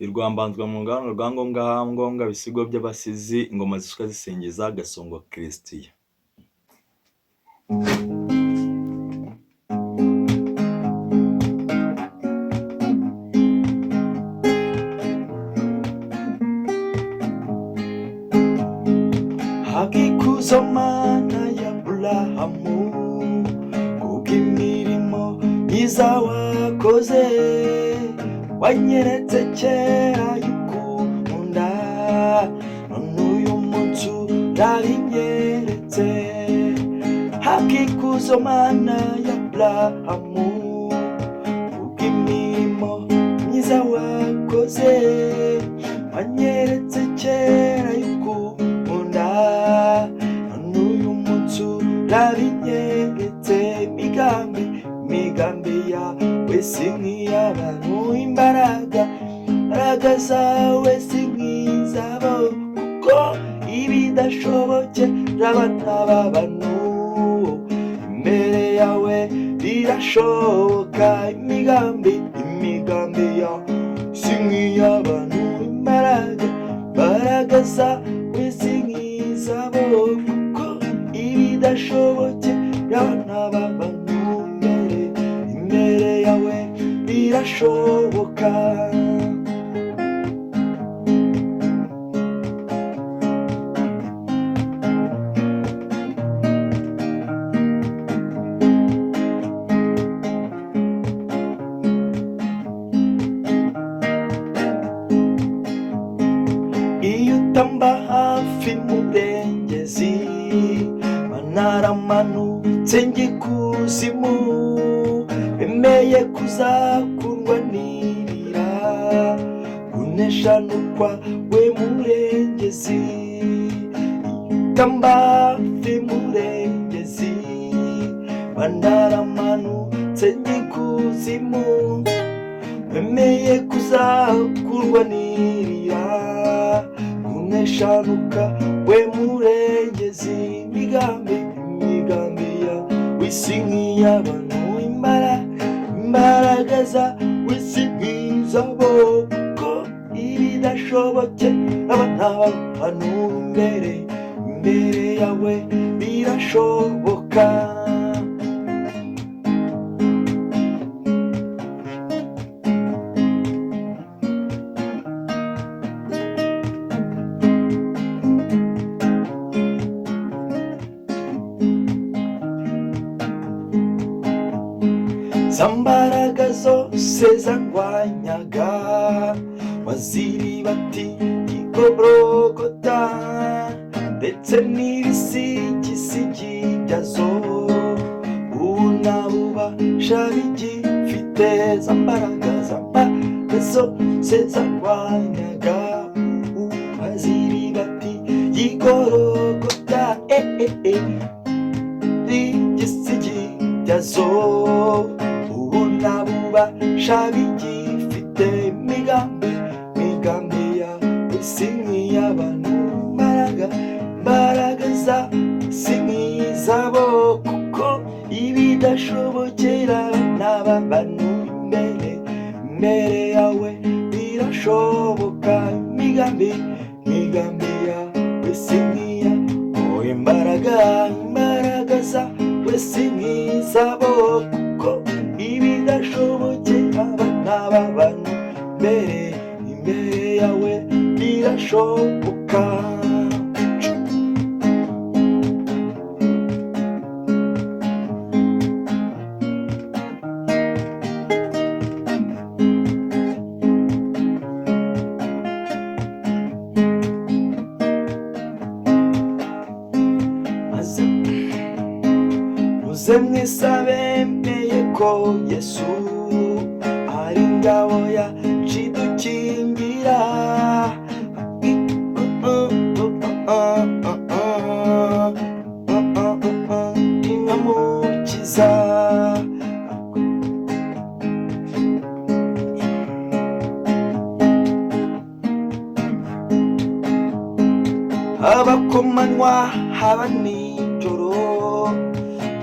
irwambanzwa mu ngano rwa ngombwa ha ngombwa bisigo by'abasizi ingoma zisuka zisingiza Gasongo Christian. Hakikuzo Mana ya Aburahamu kubw'imirimo myiza wakoze, wanyeretse kera y'ukunda, none uyu munsi urabinyeretse. Hakikuzo Mana ya Aburahamu kubw'imirimo myiza wakoze, wanyeretse kera y'ukunda, none uyu munsi urabinyeretse. Migambi yawe si nk'iy'abantu, imbaraga zawe si nk'izabo, kuko ibidashobokera abana b'abantu imbere yawe birashoboka. Imigambi yawe si nk'iy'abantu, imbaraga zawe si nk'izabo, kuko ibidashobokera abana b'abantu imbere yawe birashoboka. Iyo utamba hafi murengezi, manaramanutse ngikuzimu, emeye kuzakurwanirira, kunesha n'ukwawe murengezi. Utamba hafi murengezi, manaramanutse ngikuzimu, emeye kuzakurwanirira, kunesha n'ukwawe murengezi. Imigambi yawe si nk'iy'abantu, imbaraga zawe si nk'izabo, kuko ibidashobokera abana b'abantu imbere yawe birashoboka. Za mbaraga zose zangwanyaga waziribati igorogota, ndetse n'ibisigisigi byazo ubu nta bubasha bigifite. Za mbaraga zose zangwanyaga waziribati igorogota, igisigi byazo nta bubasha bigifite. Imigambi yawe si nk'iy'abantu, imbaraga zawe si nk'izabo, kuko ibidashobokera n'abantu imbere yawe birashoboka. Imigambi yawe si nk'iy'abo, imbaraga zawe si nk'izabo, kuko ibidashobokera abana b'abantu imbere yawe birashoboka. Muze mwisabe meye ko Yesu ari ingabo yacidukingira, inkamukiza. Haba ku manywa haba nijoro,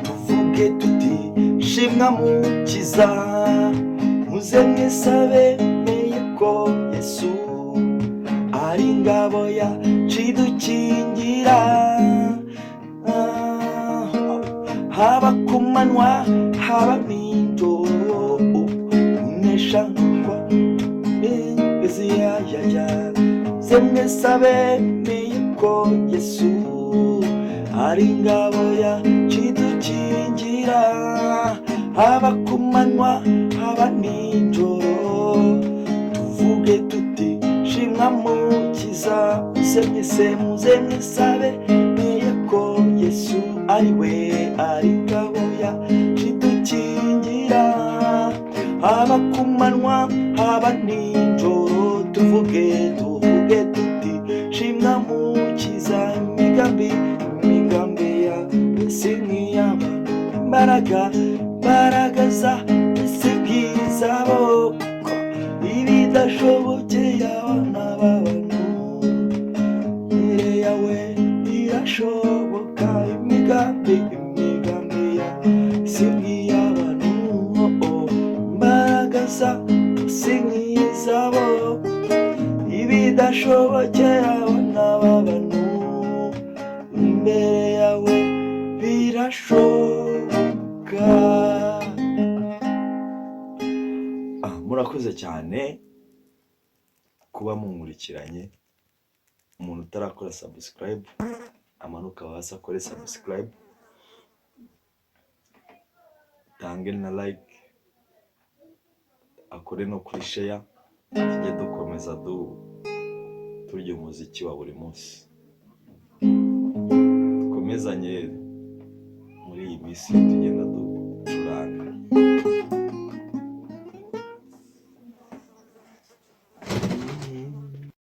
tuvuge tuti shimwa mukiza. Muze mwisabe meye ko Yesu ingabo yacidukingira, haba ku manywa haba nijoro, umeshangwa beziyayaya, zemwe sabemeye ko Yesu ari ingabo yacidukingira, haba ku manywa haba nijoro, tuvuge tuti shimwa mukiza, muze mwisabe meye ko Yesu ari we ari ingabo yacidukingira, haba ku manywa haba nijoro, tuvuge tuti shimwa mukiza, imigambi ya ese nk'iyaba, imbaraga za ese nk'izabo, ibidashobokeye abana b'abantu imbere yawe irashoboka, imigambi ya ese nk'iy'abantu, imbaraga za ese nk'izabo, ibidashobokeye abana b'abantu imbere yawe birashoboka. Murakoze cyane kuba munkurikiranye. Umuntu utarakora subscribe amanuka hasi akore subscribe, tange na like, akore no kuri share, tujye dukomeza turya umuziki wa buri munsi, dukomezanye muri iyi minsi tugenda